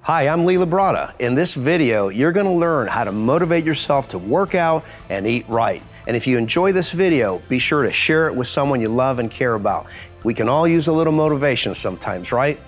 Hi, I'm Lee Labrada. In this video, you're going to learn how to motivate yourself to work out and eat right. And if you enjoy this video, be sure to share it with someone you love and care about. We can all use a little motivation sometimes, right?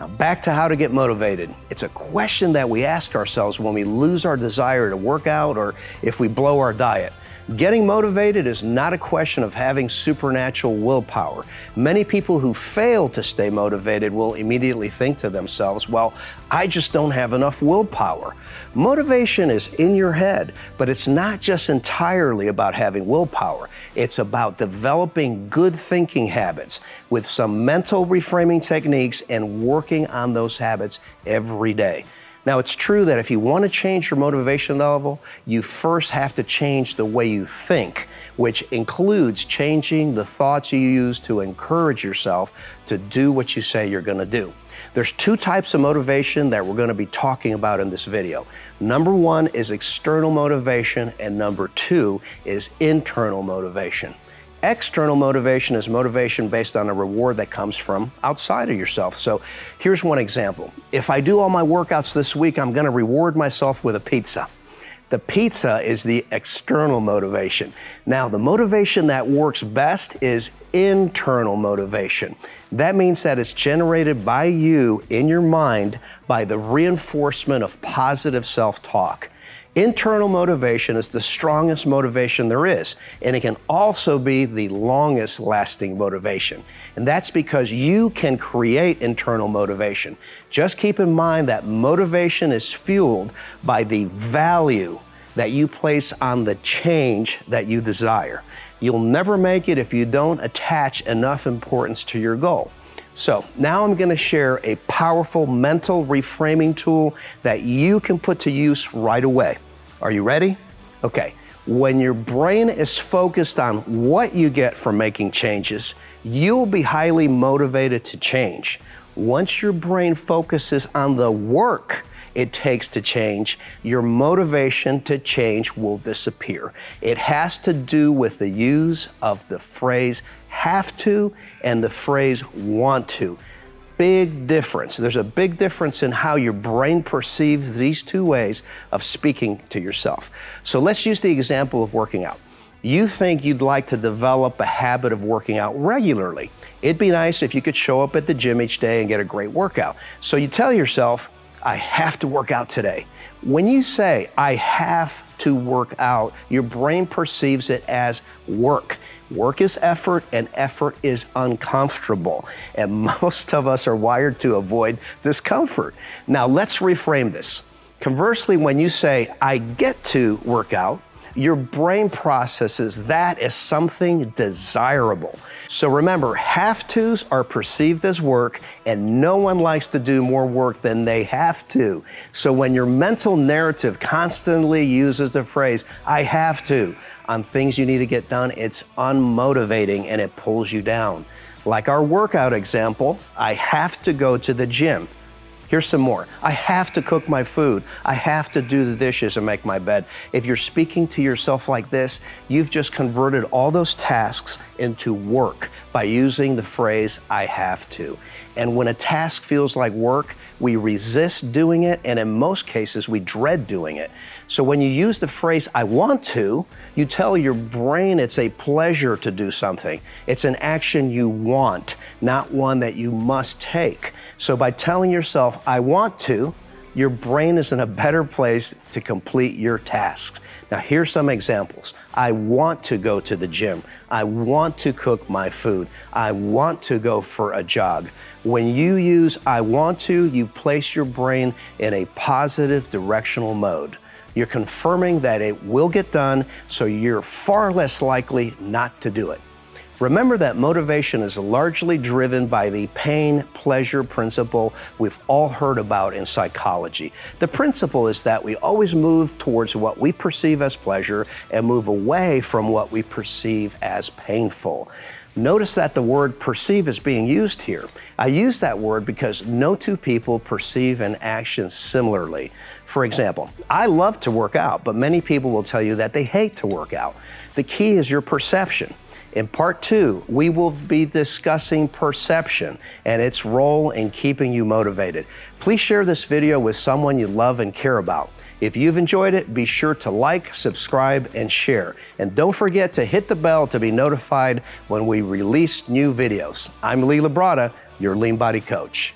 Now back to how to get motivated. It's a question that we ask ourselves when we lose our desire to work out or if we blow our diet. Getting motivated is not a question of having supernatural willpower. Many people who fail to stay motivated will immediately think to themselves, well, I just don't have enough willpower. Motivation is in your head, but it's not just entirely about having willpower. It's about developing good thinking habits with some mental reframing techniques and working on those habits every day. Now, it's true that if you want to change your motivation level, you first have to change the way you think, which includes changing the thoughts you use to encourage yourself to do what you say you're going to do. There's two types of motivation that we're going to be talking about in this video. Number one is external motivation, and number two is internal motivation. External motivation is motivation based on a reward that comes from outside of yourself. So here's one example. If I do all my workouts this week, I'm going to reward myself with a pizza. The pizza is the external motivation. Now, the motivation that works best is internal motivation. That means that it's generated by you in your mind by the reinforcement of positive self-talk. Internal motivation is the strongest motivation there is, and it can also be the longest lasting motivation. And that's because you can create internal motivation. Just keep in mind that motivation is fueled by the value that you place on the change that you desire. You'll never make it if you don't attach enough importance to your goal. So now I'm going to share a powerful mental reframing tool that you can put to use right away. Are you ready? Okay. When your brain is focused on what you get from making changes, you'll be highly motivated to change. Once your brain focuses on the work it takes to change, your motivation to change will disappear. It has to do with the use of the phrase have to and the phrase want to. Big difference. There's a big difference in how your brain perceives these two ways of speaking to yourself. So let's use the example of working out. You think you'd like to develop a habit of working out regularly. It'd be nice if you could show up at the gym each day and get a great workout. So you tell yourself, I have to work out today. When you say, I have to work out, your brain perceives it as work. Work is effort, and effort is uncomfortable. And most of us are wired to avoid discomfort. Now, let's reframe this. Conversely, when you say, I get to work out, your brain processes that as something desirable. So remember, have-tos are perceived as work, and no one likes to do more work than they have to. So when your mental narrative constantly uses the phrase, I have to, on things you need to get done, it's unmotivating and it pulls you down. Like our workout example, I have to go to the gym. Here's some more. I have to cook my food. I have to do the dishes and make my bed. If you're speaking to yourself like this, you've just converted all those tasks into work by using the phrase, I have to. And when a task feels like work, we resist doing it, and in most cases, we dread doing it. So when you use the phrase, I want to, you tell your brain it's a pleasure to do something. It's an action you want, not one that you must take. So by telling yourself, I want to, your brain is in a better place to complete your tasks. Now, here's some examples. I want to go to the gym. I want to cook my food. I want to go for a jog. When you use I want to, you place your brain in a positive directional mode. You're confirming that it will get done, so you're far less likely not to do it. Remember that motivation is largely driven by the pain-pleasure principle we've all heard about in psychology. The principle is that we always move towards what we perceive as pleasure and move away from what we perceive as painful. Notice that the word perceive is being used here. I use that word because no two people perceive an action similarly. For example, I love to work out, but many people will tell you that they hate to work out. The key is your perception. In part 2, we will be discussing perception and its role in keeping you motivated. Please share this video with someone you love and care about. If you've enjoyed it, be sure to like, subscribe, and share. And don't forget to hit the bell to be notified when we release new videos. I'm Lee Labrada, your Lean Body Coach.